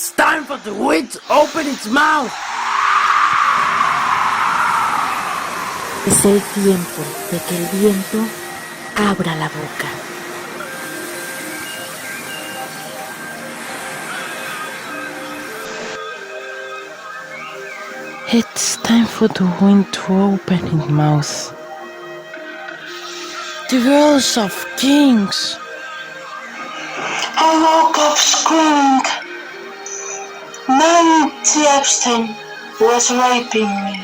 It's time for the wind to open its mouth. Es el tiempo de que el viento abra la boca. It's time for the wind to open its mouth. The girls of kings. I woke up screaming. Nancy Epstein was raping me.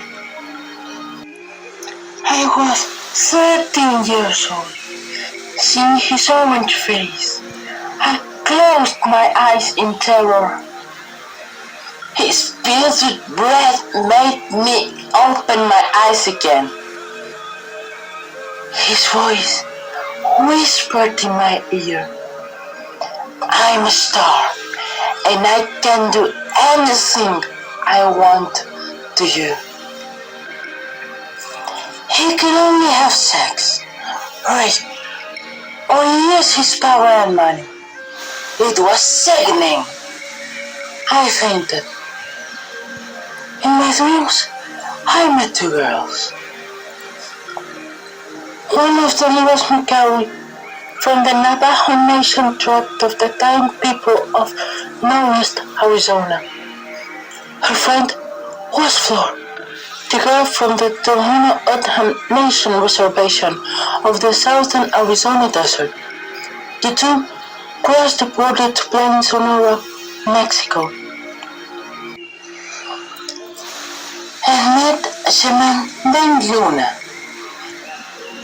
I was 13 years old. Seeing his orange face, I closed my eyes in terror. His filtered breath made me open my eyes again. His voice whispered in my ear, "I'm a star, and I can do anything I want to you." He could only have sex, rape, or use his power and money. It was sickening. I fainted. In my dreams, I met two girls. One of them was Mikari, from the Navajo Nation tribe of the Taino people of northwest Arizona. Her friend was Flor, the girl from the Tohono O'odham Nation reservation of the southern Arizona desert. The two crossed the border to Plain Sonora, Mexico, and met a shaman named Luna.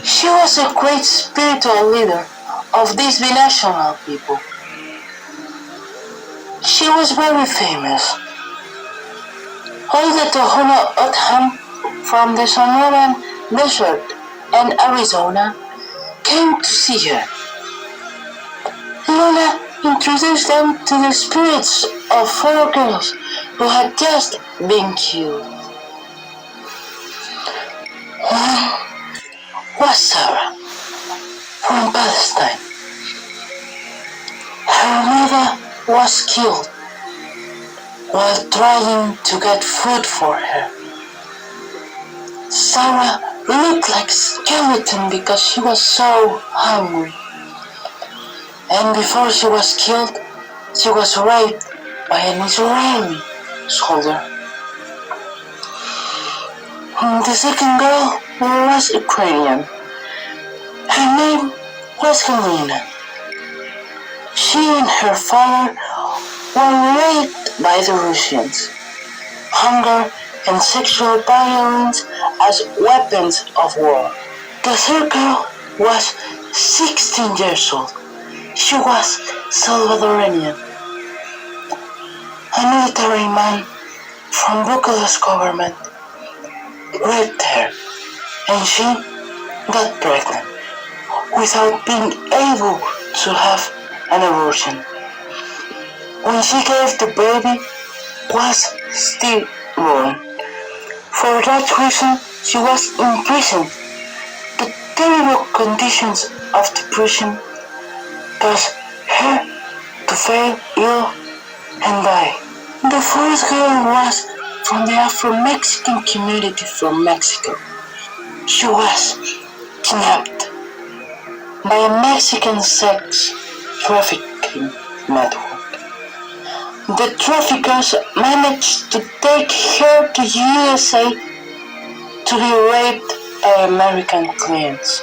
She was a great spiritual leader of these binational people. She was very famous. All the Tohono O'odham from the Sonoran Desert and Arizona came to see her. Luna introduced them to the spirits of 4 girls who had just been killed. One was Sarah from Palestine. Her mother was killed while trying to get food for her. Sarah looked like a skeleton because she was so hungry. And before she was killed, she was raped by an Israeli soldier. The second girl was Ukrainian. Her name was Elena. She and her father were raped by the Russians. Hunger and sexual violence as weapons of war. The third girl was 16 years old. She was Salvadorian. A military man from Bukala's government raped her, and she got pregnant without being able to have an abortion. When she gave the baby, was stillborn. For that reason, she was imprisoned. The terrible conditions of the prison caused her to fall ill and die. The fourth girl was from the Afro-Mexican community from Mexico. She was kidnapped by a Mexican sex trafficking network. The traffickers managed to take her to USA to be raped by American clients.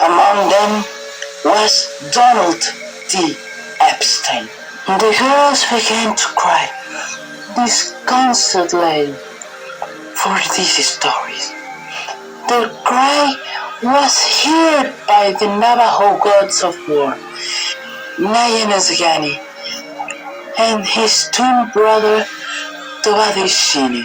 Among them was Donald T. Epstein. The girls began to cry disconsolately for these stories. Their cry was heard by the Navajo gods of war, Nayanazgani, and his twin brother Tobadishini.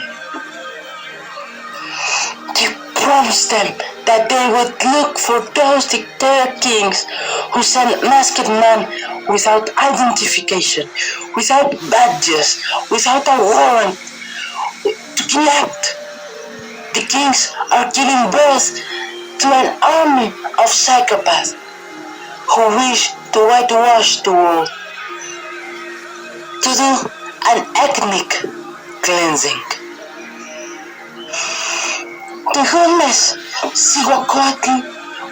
They promised them that they would look for those dictator kings who sent masked men without identification, without badges, without a warrant, to kidnap. The kings are giving birth to an army of psychopaths who wish to whitewash the world. to do an ethnic cleansing. The goddess Cihuacoatl,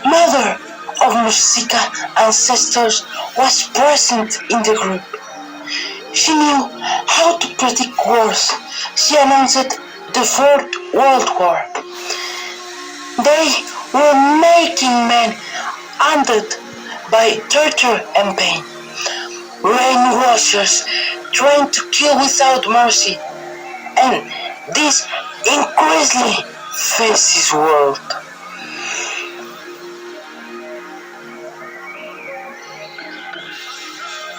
mother of Mexica ancestors, was present in the group. She knew how to predict wars. She announced the Fourth World War. They were making men hunted by torture and pain. Brainwashers trying to kill without mercy. And this increasingly faces world.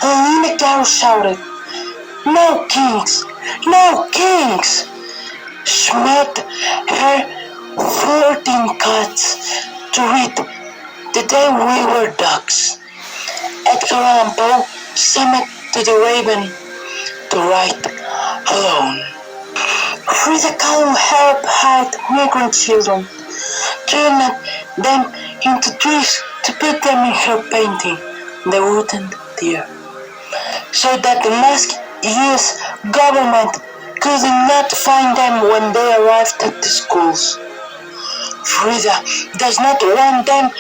Elena Garro shouted, "No kings! No kings!" Smacked her 14 cats to read "The Day We Were Dogs." Edgar and Poe summoned to the Raven to write alone. Frida Kahlo helped hide migrant children, turned them into trees to put them in her painting, The Wooden Deer, so that the masked US government could not find them when they arrived at the schools. Frida does not want them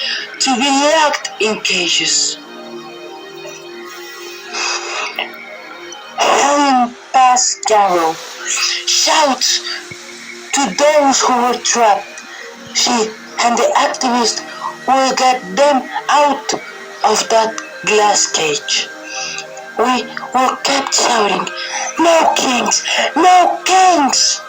to be locked in cages. Helen past Garro shouts to those who were trapped. She and the activist will get them out of that glass cage. We were kept shouting, "No kings! No kings!"